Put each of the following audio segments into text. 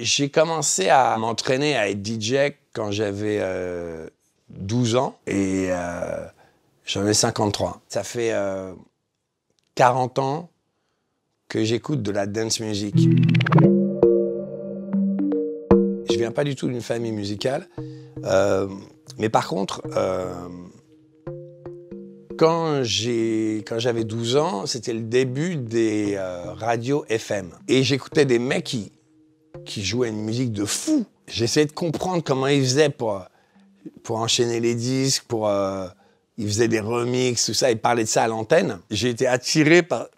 J'ai commencé à m'entraîner à être DJ quand j'avais 12 ans et j'en ai 53. Ça fait 40 ans que j'écoute de la dance music. Je viens pas du tout d'une famille musicale, mais par contre, quand j'avais 12 ans, c'était le début des radios FM. Et j'écoutais des mecs qui jouaient une musique de fou. J'essayais de comprendre comment ils faisaient pour enchaîner les disques, ils faisaient des remixes, tout ça, ils parlaient de ça à l'antenne. J'ai été attiré par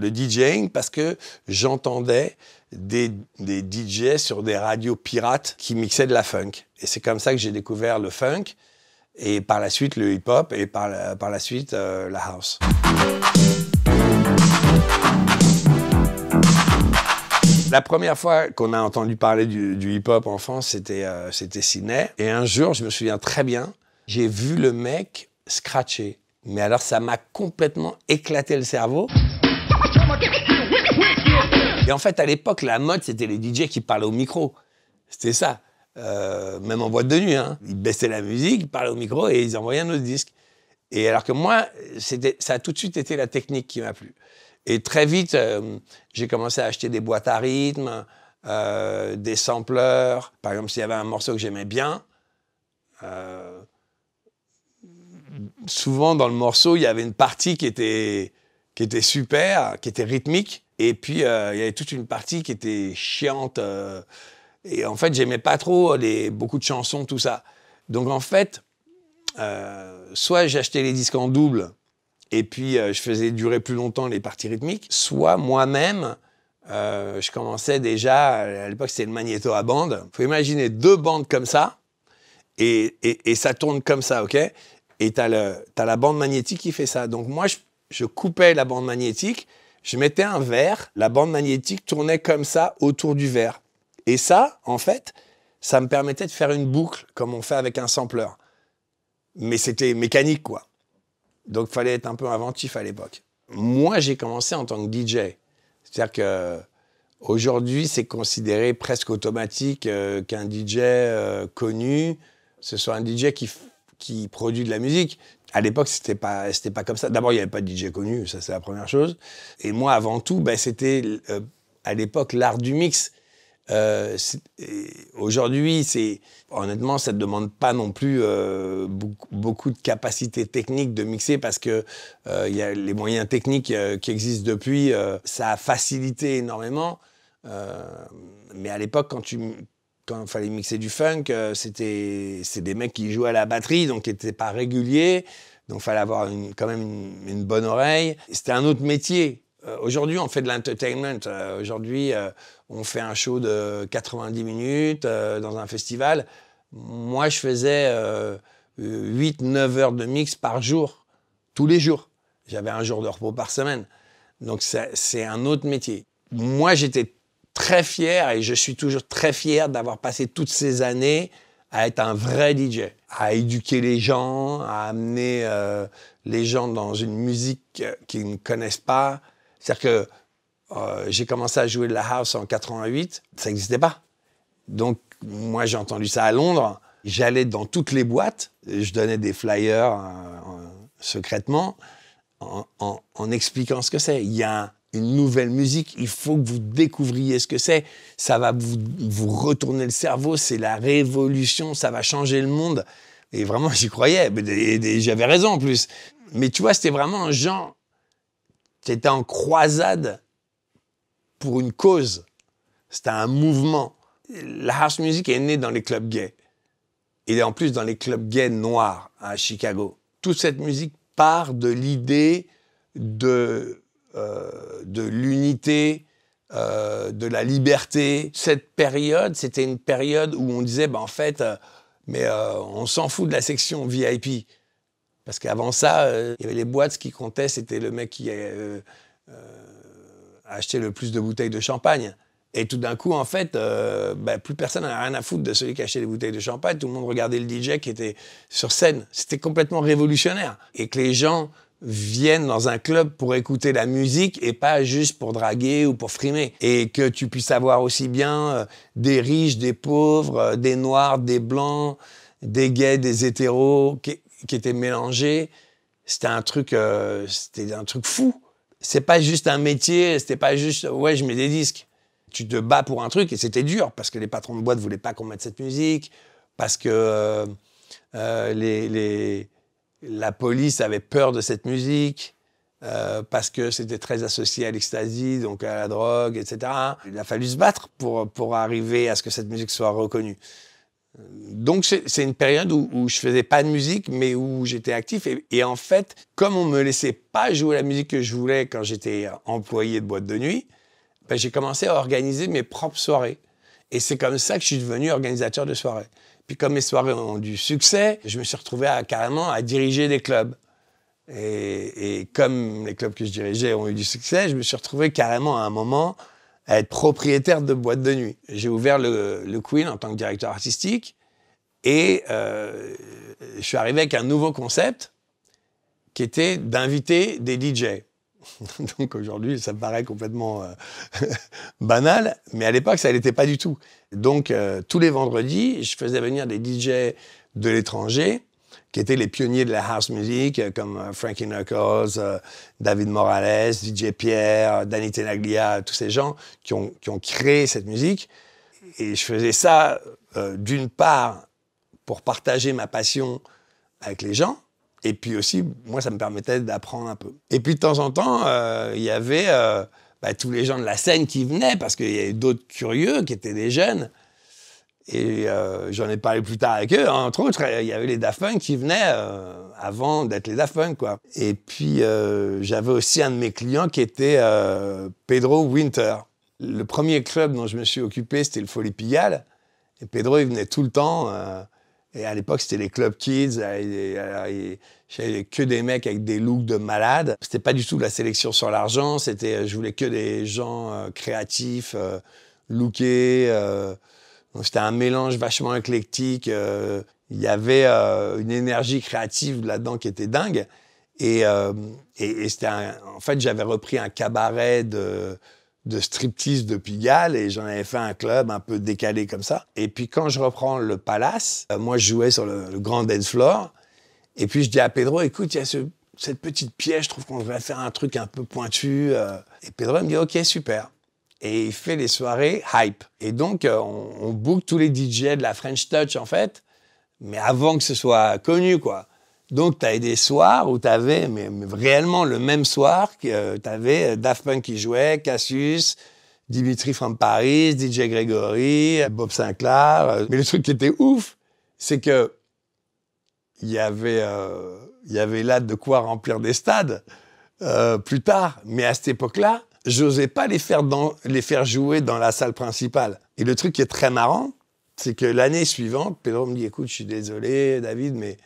le DJing parce que j'entendais des DJ sur des radios pirates qui mixaient de la funk. Et c'est comme ça que j'ai découvert le funk, et par la suite le hip-hop, et par la suite la house. La première fois qu'on a entendu parler du hip-hop en France, c'était Sydney. Et un jour, je me souviens très bien, j'ai vu le mec scratcher. Mais alors, ça m'a complètement éclaté le cerveau. Et en fait, à l'époque, la mode, c'était les DJ qui parlaient au micro. C'était ça. Même en boîte de nuit, hein. Ils baissaient la musique, ils parlaient au micro et ils envoyaient un autre disque. Et alors que moi, ça a tout de suite été la technique qui m'a plu. Et très vite, j'ai commencé à acheter des boîtes à rythme, des sampleurs. Par exemple, s'il y avait un morceau que j'aimais bien, souvent dans le morceau, il y avait une partie qui était super, qui était rythmique. Et puis, il y avait toute une partie qui était chiante. Et en fait, j'aimais pas trop beaucoup de chansons, tout ça. Donc en fait, soit j'achetais les disques en double, et puis je faisais durer plus longtemps les parties rythmiques, soit moi-même, je commençais déjà, à l'époque c'était le magnéto à bande. Il faut imaginer 2 bandes comme ça, et ça tourne comme ça, ok? Et t'as la bande magnétique qui fait ça. Donc moi, je coupais la bande magnétique, je mettais un verre, la bande magnétique tournait comme ça autour du verre. Et ça, en fait, ça me permettait de faire une boucle, comme on fait avec un sampler. Mais c'était mécanique, quoi. Donc, il fallait être un peu inventif à l'époque. Moi, j'ai commencé en tant que DJ. C'est-à-dire qu'aujourd'hui, c'est considéré presque automatique qu'un DJ connu, ce soit un DJ qui produit de la musique. À l'époque, c'était pas comme ça. D'abord, il n'y avait pas de DJ connu, ça c'est la première chose. Et moi, avant tout, c'était à l'époque l'art du mix. Aujourd'hui, honnêtement, ça ne demande pas non plus beaucoup de capacité technique de mixer parce que y a les moyens techniques qui existent depuis. Ça a facilité énormément. Mais à l'époque, quand il fallait mixer du funk, c'est des mecs qui jouaient à la batterie, donc qui n'étaient pas réguliers. Donc il fallait avoir quand même une bonne oreille. C'était un autre métier. Aujourd'hui, on fait de l'entertainment. Aujourd'hui, on fait un show de 90 minutes dans un festival. Moi, je faisais 8-9 heures de mix par jour, tous les jours. J'avais un jour de repos par semaine. Donc, c'est un autre métier. Moi, j'étais très fier, et je suis toujours très fier d'avoir passé toutes ces années à être un vrai DJ, à éduquer les gens, à amener les gens dans une musique qu'ils ne connaissent pas. C'est-à-dire que j'ai commencé à jouer de la house en 88, ça n'existait pas. Donc, moi, j'ai entendu ça à Londres. J'allais dans toutes les boîtes, je donnais des flyers secrètement en expliquant ce que c'est. Il y a une nouvelle musique, il faut que vous découvriez ce que c'est. Ça va vous retourner le cerveau, c'est la révolution, ça va changer le monde. Et vraiment, j'y croyais. J'avais raison en plus. Mais tu vois, c'était vraiment un genre qui était en croisade pour une cause. C'était un mouvement. La house music est née dans les clubs gays. Et en plus dans les clubs gays noirs à Chicago. Toute cette musique part de l'idée de l'unité, de la liberté. Cette période, c'était une période où on disait, en fait, on s'en fout de la section VIP. Parce qu'avant ça, il y avait les boîtes, ce qui comptait, c'était le mec qui achetait le plus de bouteilles de champagne. Et tout d'un coup, en fait, plus personne n'avait rien à foutre de celui qui achetait les bouteilles de champagne. Tout le monde regardait le DJ qui était sur scène. C'était complètement révolutionnaire. Et que les gens viennent dans un club pour écouter la musique et pas juste pour draguer ou pour frimer. Et que tu puisses avoir aussi bien des riches, des pauvres, des noirs, des blancs, des gays, des hétéros qui étaient mélangés. C'était un truc fou. C'est pas juste un métier, c'était pas juste ouais, je mets des disques. Tu te bats pour un truc et c'était dur parce que les patrons de boîte voulaient pas qu'on mette cette musique, parce que la police avait peur de cette musique, parce que c'était très associé à l'ecstasy, donc à la drogue, etc. Il a fallu se battre pour arriver à ce que cette musique soit reconnue. Donc c'est une période où je faisais pas de musique, mais où j'étais actif. Et en fait, comme on me laissait pas jouer la musique que je voulais quand j'étais employé de boîte de nuit, ben, j'ai commencé à organiser mes propres soirées. Et c'est comme ça que je suis devenu organisateur de soirées. Puis comme mes soirées ont du succès, je me suis retrouvé carrément à diriger des clubs. Et comme les clubs que je dirigeais ont eu du succès, je me suis retrouvé carrément à un moment à être propriétaire de boîte de nuit. J'ai ouvert le Queen en tant que directeur artistique et je suis arrivé avec un nouveau concept qui était d'inviter des DJ. Donc aujourd'hui, ça me paraît complètement banal, mais à l'époque, ça ne l'était pas du tout. Donc tous les vendredis, je faisais venir des DJ de l'étranger qui étaient les pionniers de la house music, comme Frankie Knuckles, David Morales, DJ Pierre, Danny Tenaglia, tous ces gens qui ont créé cette musique. Et je faisais ça, d'une part, pour partager ma passion avec les gens, et puis aussi, moi, ça me permettait d'apprendre un peu. Et puis, de temps en temps, il y avait tous les gens de la scène qui venaient, parce qu'il y avait d'autres curieux qui étaient des jeunes. Et j'en ai parlé plus tard avec eux. Entre autres, il y avait les Daft Punk qui venaient avant d'être les Daft Punk, quoi. Et puis, j'avais aussi un de mes clients qui était Pedro Winter. Le premier club dont je me suis occupé, c'était le Folie Pigalle. Et Pedro, il venait tout le temps. Et à l'époque, c'était les Club Kids. J'avais que des mecs avec des looks de malades. C'était pas du tout la sélection sur l'argent. Je voulais que des gens créatifs, lookés. Donc c'était un mélange vachement éclectique. Il y avait une énergie créative là-dedans qui était dingue. Et c'était en fait, j'avais repris un cabaret de striptease de Pigalle et j'en avais fait un club un peu décalé comme ça. Et puis quand je reprends le Palace, moi je jouais sur le grand dance floor. Et puis je dis à Pedro, écoute, il y a cette petite pièce, je trouve qu'on devrait faire un truc un peu pointu. Et Pedro me dit, ok, super. Et il fait les soirées hype. Et donc, on book tous les DJ de la French Touch, en fait, mais avant que ce soit connu, quoi. Donc, tu avais des soirs où tu avais, mais réellement le même soir, tu avais Daft Punk qui jouait, Cassius, Dimitri from Paris, DJ Gregory, Bob Sinclair. Mais le truc qui était ouf, c'est que il y avait là de quoi remplir des stades plus tard. Mais à cette époque-là, j'osais pas les faire jouer dans la salle principale. Et le truc qui est très marrant, c'est que l'année suivante, Pedro me dit, écoute, je suis désolé, David, mais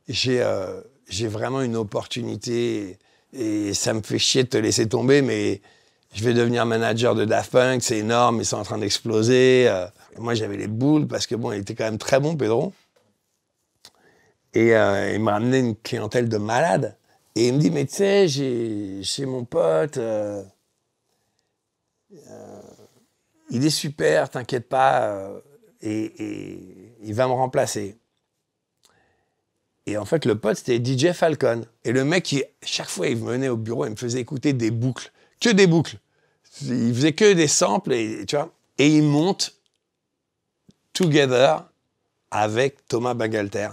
j'ai vraiment une opportunité et ça me fait chier de te laisser tomber, mais je vais devenir manager de Daft Punk, c'est énorme, ils sont en train d'exploser. Et moi, j'avais les boules parce que bon, il était quand même très bon, Pedro. Et il m'a ramené une clientèle de malades. Et il me dit, mais tu sais, chez mon pote, il est super, t'inquiète pas, et il va me remplacer. Et en fait, le pote, c'était DJ Falcon. Et le mec, chaque fois, il venait au bureau, il me faisait écouter des boucles, que des boucles. Il faisait que des samples, et, tu vois. Et il monte Together avec Thomas Bangalter.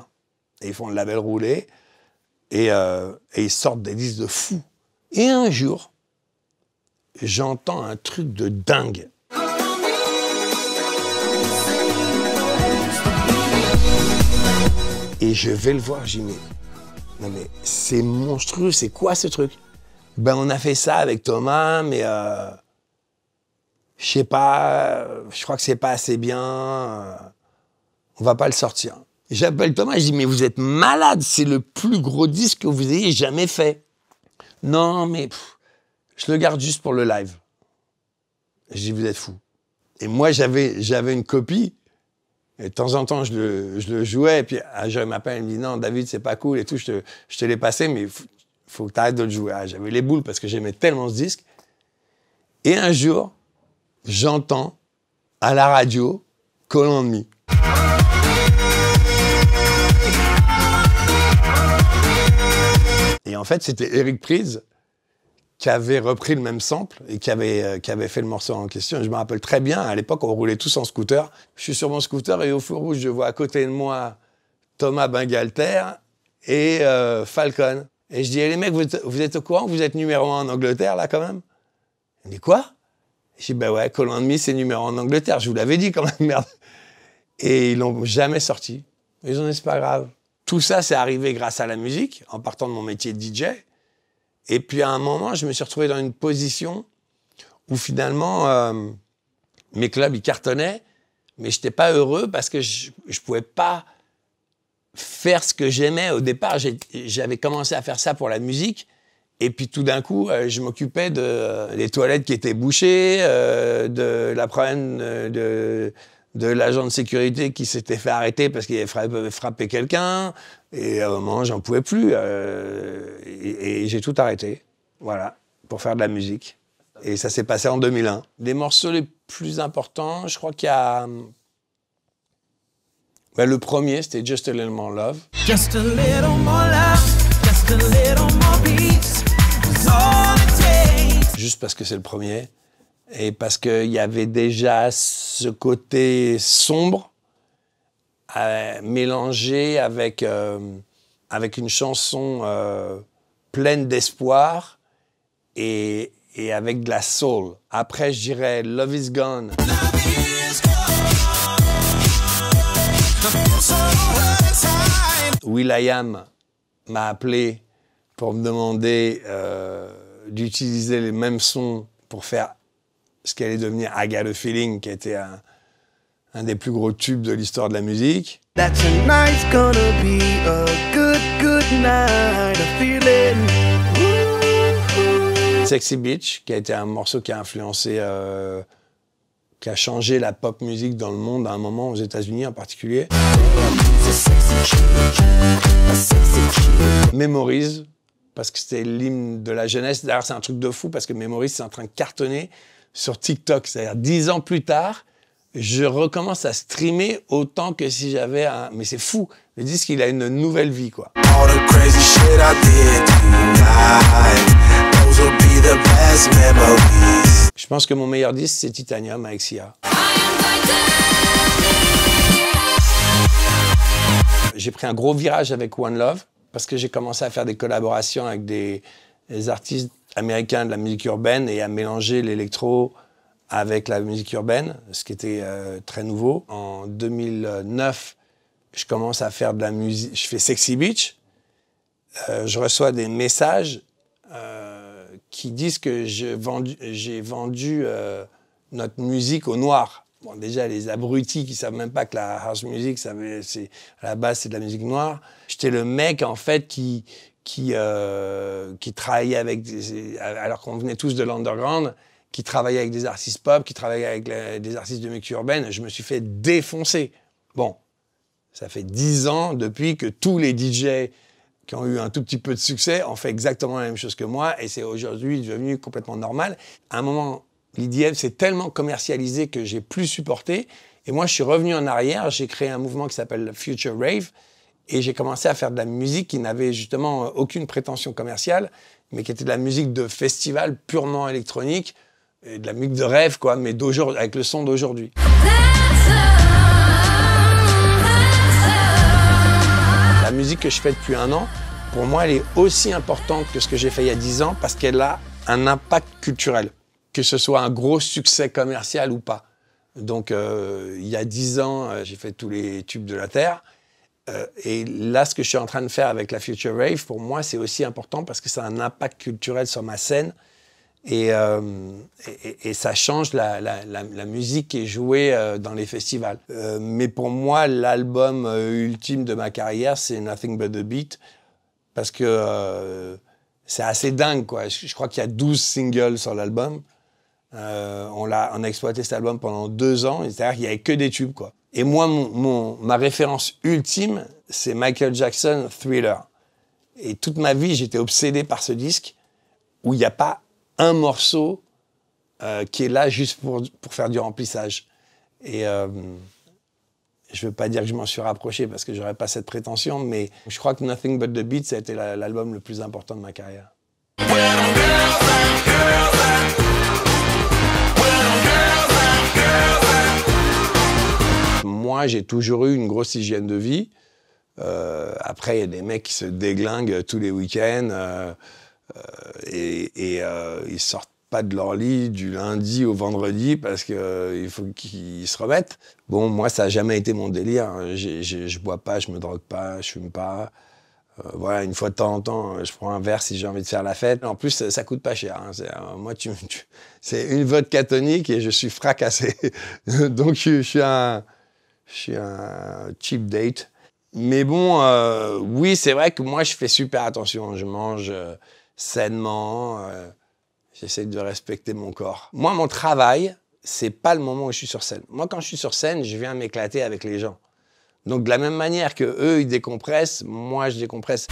Et ils font le label roulé, et ils sortent des disques de fous. Et un jour, j'entends un truc de dingue. Et je vais le voir, je dis, non mais c'est monstrueux, c'est quoi ce truc? Ben on a fait ça avec Thomas, mais je sais pas, je crois que c'est pas assez bien, on va pas le sortir. J'appelle Thomas, je dis, mais vous êtes malade, c'est le plus gros disque que vous ayez jamais fait. Non, mais je le garde juste pour le live. Je dis, vous êtes fous. Et moi, j'avais une copie. Et de temps en temps, je le jouais. Et puis, un jour, il m'appelle, il me dit, non, David, c'est pas cool et tout. Je te l'ai passé, mais faut que tu arrêtes de le jouer. Ah, j'avais les boules parce que j'aimais tellement ce disque. Et un jour, j'entends à la radio Call on Me. Et en fait, c'était Eric Prydz qui avait repris le même sample et qui avait fait le morceau en question. Et je me rappelle très bien, à l'époque, on roulait tous en scooter. Je suis sur mon scooter et au feu rouge, je vois à côté de moi Thomas Bangalter et Falcon. Et je dis, les mecs, vous êtes au courant que vous êtes numéro 1 en Angleterre, là, quand même? Il me dit, quoi? Je dis, bah ouais, Call on Me, c'est numéro 1 en Angleterre. Je vous l'avais dit, quand même, merde. Et ils l'ont jamais sorti. Ils ont dit, c'est pas grave. Tout ça, c'est arrivé grâce à la musique, en partant de mon métier de DJ. Et puis, à un moment, je me suis retrouvé dans une position où, finalement, mes clubs, ils cartonnaient, mais je n'étais pas heureux parce que je ne pouvais pas faire ce que j'aimais. Au départ, j'avais commencé à faire ça pour la musique. Et puis, tout d'un coup, je m'occupais des toilettes qui étaient bouchées, de la problème de l'agent de sécurité qui s'était fait arrêter parce qu'il avait frappé quelqu'un. Et à un moment, j'en pouvais plus. Et j'ai tout arrêté, voilà, pour faire de la musique. Et ça s'est passé en 2001. Les morceaux les plus importants, je crois qu'il y a... Ben, le premier, c'était Just a Little More Love. Just a little more love, just a little more peace, is all it takes. Juste parce que c'est le premier. Et parce qu'il y avait déjà ce côté sombre mélangé avec une chanson pleine d'espoir et avec de la soul. Après, je dirais Love is Gone. will.i.am m'a appelé pour me demander d'utiliser les mêmes sons pour faire ce qui allait devenir I Got a Feeling, qui a été un des plus gros tubes de l'histoire de la musique. That tonight's gonna be a good, good night, a feeling. Sexy Beach, qui a été un morceau qui a influencé, qui a changé la pop musique dans le monde à un moment, aux États-Unis en particulier. Memories, parce que c'était l'hymne de la jeunesse. D'ailleurs, c'est un truc de fou, parce que Memories, c'est en train de cartonner sur TikTok. C'est-à-dire, 10 ans plus tard, je recommence à streamer autant que si j'avais un... Mais c'est fou, le disque, il a une nouvelle vie, quoi. Je pense que mon meilleur disque, c'est Titanium avec Sia. J'ai pris un gros virage avec One Love, parce que j'ai commencé à faire des collaborations avec des artistes américains de la musique urbaine et à mélanger l'électro avec la musique urbaine, ce qui était très nouveau. En 2009, je commence à faire de la musique, je fais Sexy Beach. Je reçois des messages qui disent que j'ai vendu notre musique au noir. Bon, déjà, les abrutis qui ne savent même pas que la house music, à la base, c'est de la musique noire. J'étais le mec, en fait, qui travaillait avec... alors qu'on venait tous de l'underground, qui travaillait avec des artistes pop, qui travaillait avec des artistes de musique urbaine. Je me suis fait défoncer. Bon, ça fait 10 ans depuis que tous les DJ qui ont eu un tout petit peu de succès ont fait exactement la même chose que moi, et c'est aujourd'hui devenu complètement normal. À un moment, l'EDM s'est tellement commercialisé que j'ai plus supporté, et moi je suis revenu en arrière, j'ai créé un mouvement qui s'appelle Future Rave, et j'ai commencé à faire de la musique qui n'avait justement aucune prétention commerciale, mais qui était de la musique de festival purement électronique, et de la musique de rêve, quoi, mais avec le son d'aujourd'hui. La musique que je fais depuis 1 an, pour moi, elle est aussi importante que ce que j'ai fait il y a 10 ans parce qu'elle a un impact culturel, que ce soit un gros succès commercial ou pas. Donc, il y a 10 ans, j'ai fait tous les tubes de la Terre. Et là, ce que je suis en train de faire avec la Future Rave, pour moi, c'est aussi important parce que ça a un impact culturel sur ma scène. Et ça change la musique qui est jouée dans les festivals. Mais pour moi, l'album ultime de ma carrière, c'est Nothing But The Beat, parce que c'est assez dingue, quoi. Je crois qu'il y a 12 singles sur l'album. On a exploité cet album pendant 2 ans, c'est-à-dire qu'il n'y avait que des tubes, quoi. Et moi, ma référence ultime, c'est Michael Jackson, Thriller. Et toute ma vie, j'étais obsédé par ce disque où il n'y a pas un morceau qui est là juste pour faire du remplissage. Et je ne veux pas dire que je m'en suis rapproché parce que je n'aurais pas cette prétention, mais je crois que Nothing But The Beat, ça a été l'album le plus important de ma carrière. Moi, j'ai toujours eu une grosse hygiène de vie. Après, il y a des mecs qui se déglinguent tous les week-ends et ils sortent pas de leur lit du lundi au vendredi parce qu'il faut qu'ils se remettent. Bon, moi, ça n'a jamais été mon délire. Je bois pas, je me drogue pas, je fume pas. Voilà, une fois de temps en temps, je prends un verre si j'ai envie de faire la fête. En plus, ça coûte pas cher. Hein. Moi, c'est une vodka tonique et je suis fracassé. Donc, je suis un cheap date. Mais bon, oui, c'est vrai que moi, je fais super attention. Je mange sainement. J'essaie de respecter mon corps. Moi, mon travail, c'est pas le moment où je suis sur scène. Moi, quand je suis sur scène, je viens m'éclater avec les gens. Donc, de la même manière que eux, ils décompressent, moi, je décompresse.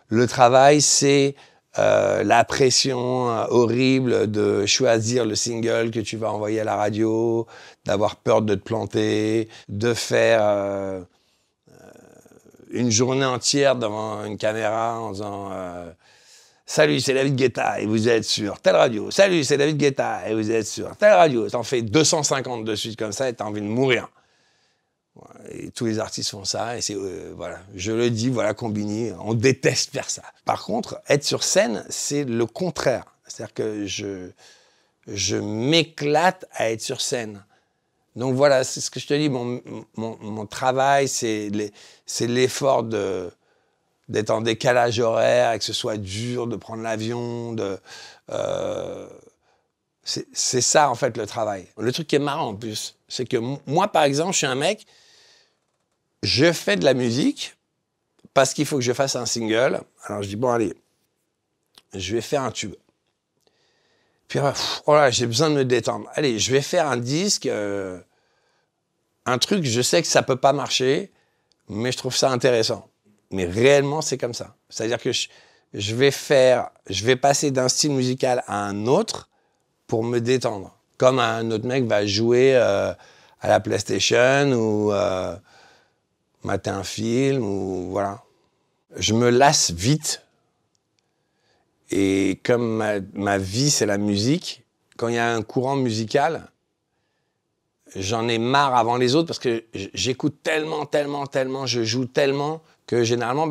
Le travail, c'est la pression horrible de choisir le single que tu vas envoyer à la radio, d'avoir peur de te planter, de faire une journée entière devant une caméra en disant salut, c'est David Guetta et vous êtes sur telle radio. Salut, c'est David Guetta et vous êtes sur telle radio. T'en fais 250 de suite comme ça et t'as envie de mourir. Et tous les artistes font ça et c'est voilà, je le dis, voilà, Combini, on déteste faire ça. Par contre, être sur scène, c'est le contraire. C'est-à-dire que je m'éclate à être sur scène. Donc voilà, c'est ce que je te dis, mon travail, c'est l'effort d'être en décalage horaire et que ce soit dur de prendre l'avion. C'est ça, en fait, le travail. Le truc qui est marrant, en plus, c'est que moi, par exemple, je suis un mec, je fais de la musique parce qu'il faut que je fasse un single. Alors, je dis, bon, allez, je vais faire un tube. Puis, oh là, j'ai besoin de me détendre. Allez, je vais faire un disque, un truc, je sais que ça peut pas marcher, mais je trouve ça intéressant. Mais réellement, c'est comme ça. C'est-à-dire que je vais passer d'un style musical à un autre pour me détendre. Comme un autre mec va jouer à la PlayStation ou mater un film, ou voilà. Je me lasse vite. Et comme ma vie, c'est la musique, quand il y a un courant musical, j'en ai marre avant les autres parce que j'écoute tellement, je joue tellement que généralement,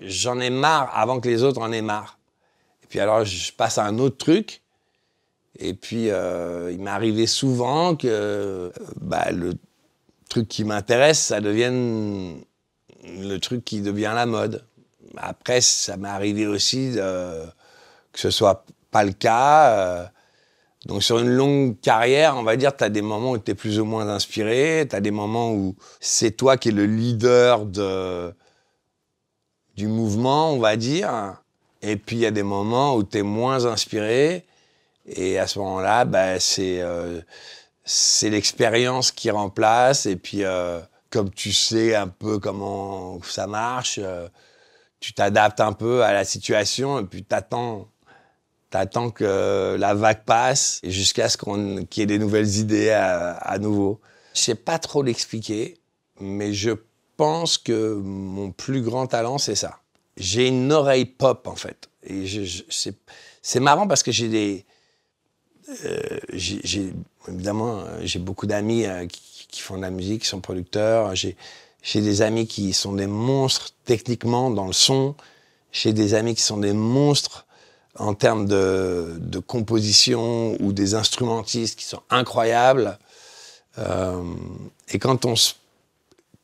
j'en ai marre avant que les autres en aient marre. Et puis alors, je passe à un autre truc. Et puis, il m'est arrivé souvent que le truc qui m'intéresse, ça devienne le truc qui devient la mode. Après, ça m'est arrivé aussi que ce soit pas le cas. Donc, sur une longue carrière, on va dire, tu as des moments où tu es plus ou moins inspiré, tu as des moments où c'est toi qui es le leader du mouvement, on va dire. Et puis, il y a des moments où tu es moins inspiré. Et à ce moment-là, c'est l'expérience qui remplace. Et puis, comme tu sais un peu comment ça marche, tu t'adaptes un peu à la situation et puis t'attends que la vague passe jusqu'à ce qu'il y ait des nouvelles idées à nouveau. Je sais pas trop l'expliquer, mais je pense que mon plus grand talent, c'est ça. J'ai une oreille pop, en fait. Et c'est marrant parce que évidemment, j'ai beaucoup d'amis qui font de la musique, qui sont producteurs. J'ai des amis qui sont des monstres techniquement dans le son. J'ai des amis qui sont des monstres en termes de composition ou des instrumentistes qui sont incroyables. Et quand on se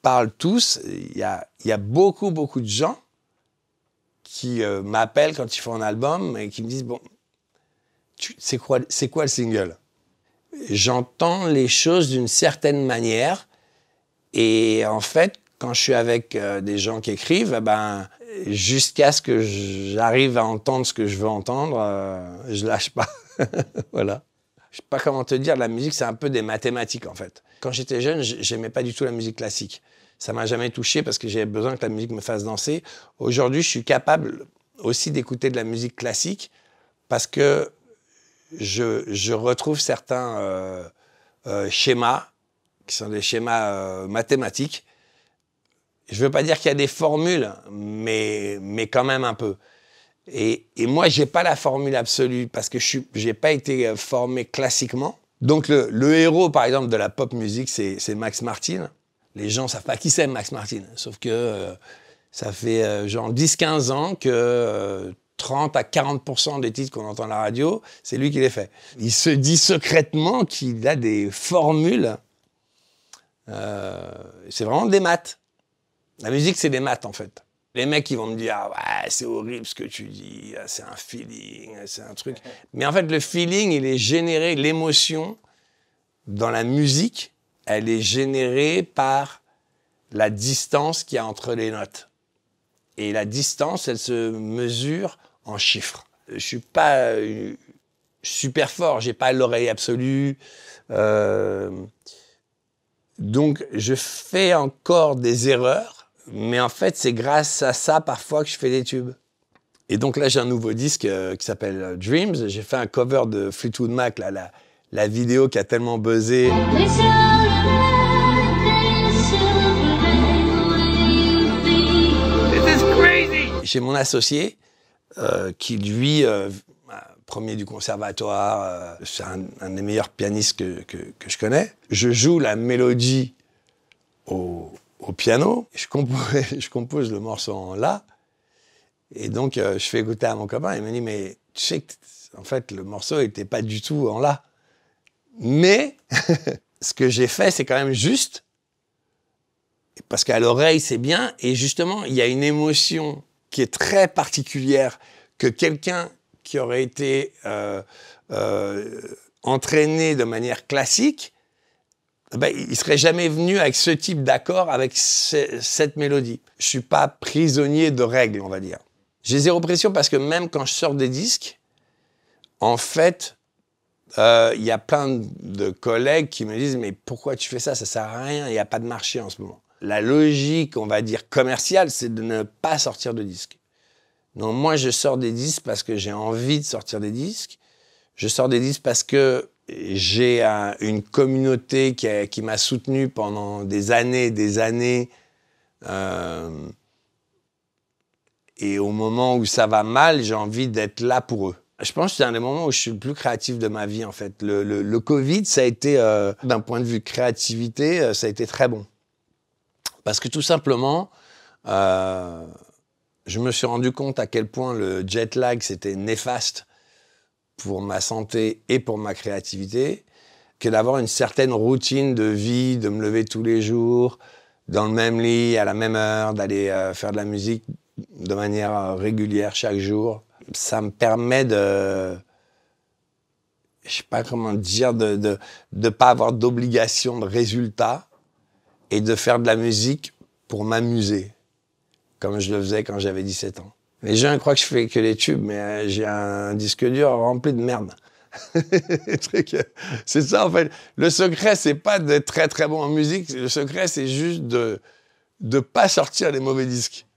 parle tous, il y a beaucoup de gens qui m'appellent quand ils font un album et qui me disent « Bon, c'est quoi le single ?» J'entends les choses d'une certaine manière et en fait, quand je suis avec des gens qui écrivent, jusqu'à ce que j'arrive à entendre ce que je veux entendre, je lâche pas. Voilà. Je sais pas comment te dire, la musique, c'est un peu des mathématiques, en fait. Quand j'étais jeune, j'aimais pas du tout la musique classique. Ça m'a jamais touché parce que j'avais besoin que la musique me fasse danser. Aujourd'hui, je suis capable aussi d'écouter de la musique classique parce que je retrouve certains schémas qui sont des schémas mathématiques. Je veux pas dire qu'il y a des formules, mais quand même un peu. Et moi, j'ai pas la formule absolue parce que j'ai pas été formé classiquement. Donc le héros, par exemple, de la pop musique, c'est Max Martin. Les gens savent pas qui c'est Max Martin, sauf que ça fait genre 10-15 ans que 30 à 40% des titres qu'on entend à la radio, c'est lui qui les fait. Il se dit secrètement qu'il a des formules. C'est vraiment des maths. La musique, c'est des maths, en fait. Les mecs, qui vont me dire « Ah ouais, c'est horrible ce que tu dis, c'est un feeling, c'est un truc. » Mais en fait, le feeling, il est généré, l'émotion dans la musique, elle est générée par la distance qu'il y a entre les notes. Et la distance, elle se mesure en chiffres. Je suis pas super fort, j'ai pas l'oreille absolue. Donc, je fais encore des erreurs. Mais en fait, c'est grâce à ça, parfois, que je fais des tubes. Et donc là, j'ai un nouveau disque qui s'appelle Dreams. J'ai fait un cover de Fleetwood Mac, là, la vidéo qui a tellement buzzé. J'ai mon associé qui, lui, premier du conservatoire, c'est un des meilleurs pianistes que je connais. Je joue la mélodie au piano, je compose le morceau en La, et donc je fais écouter à mon copain, il me dit « Mais tu sais que en fait, le morceau n'était pas du tout en La. » Mais ce que j'ai fait, c'est quand même juste, parce qu'à l'oreille, c'est bien, et justement, il y a une émotion qui est très particulière que quelqu'un qui aurait été entraîné de manière classique, ben, il ne serait jamais venu avec ce type d'accord, avec cette mélodie. Je ne suis pas prisonnier de règles, on va dire. J'ai zéro pression parce que même quand je sors des disques, en fait, y a plein de collègues qui me disent « Mais pourquoi tu fais ça? Ça ne sert à rien, il n'y a pas de marché en ce moment. » La logique, on va dire, commerciale, c'est de ne pas sortir de disques. Donc moi, je sors des disques parce que j'ai envie de sortir des disques. Je sors des disques parce que j'ai une communauté qui m'a soutenu pendant des années et des années. Et au moment où ça va mal, j'ai envie d'être là pour eux. Je pense que c'est un des moments où je suis le plus créatif de ma vie, en fait. Le Covid, ça a été, d'un point de vue créativité, ça a été très bon. Parce que tout simplement, je me suis rendu compte à quel point le jet lag, c'était néfaste pour ma santé et pour ma créativité, que d'avoir une certaine routine de vie, de me lever tous les jours, dans le même lit, à la même heure, d'aller faire de la musique de manière régulière chaque jour. Ça me permet de, je sais pas comment dire, de pas avoir d'obligation de résultat et de faire de la musique pour m'amuser, comme je le faisais quand j'avais 17 ans. Les gens croient que je fais que des tubes, mais j'ai un disque dur rempli de merde. C'est ça, en fait. Le secret, c'est pas d'être très très bon en musique. Le secret, c'est juste de pas sortir les mauvais disques.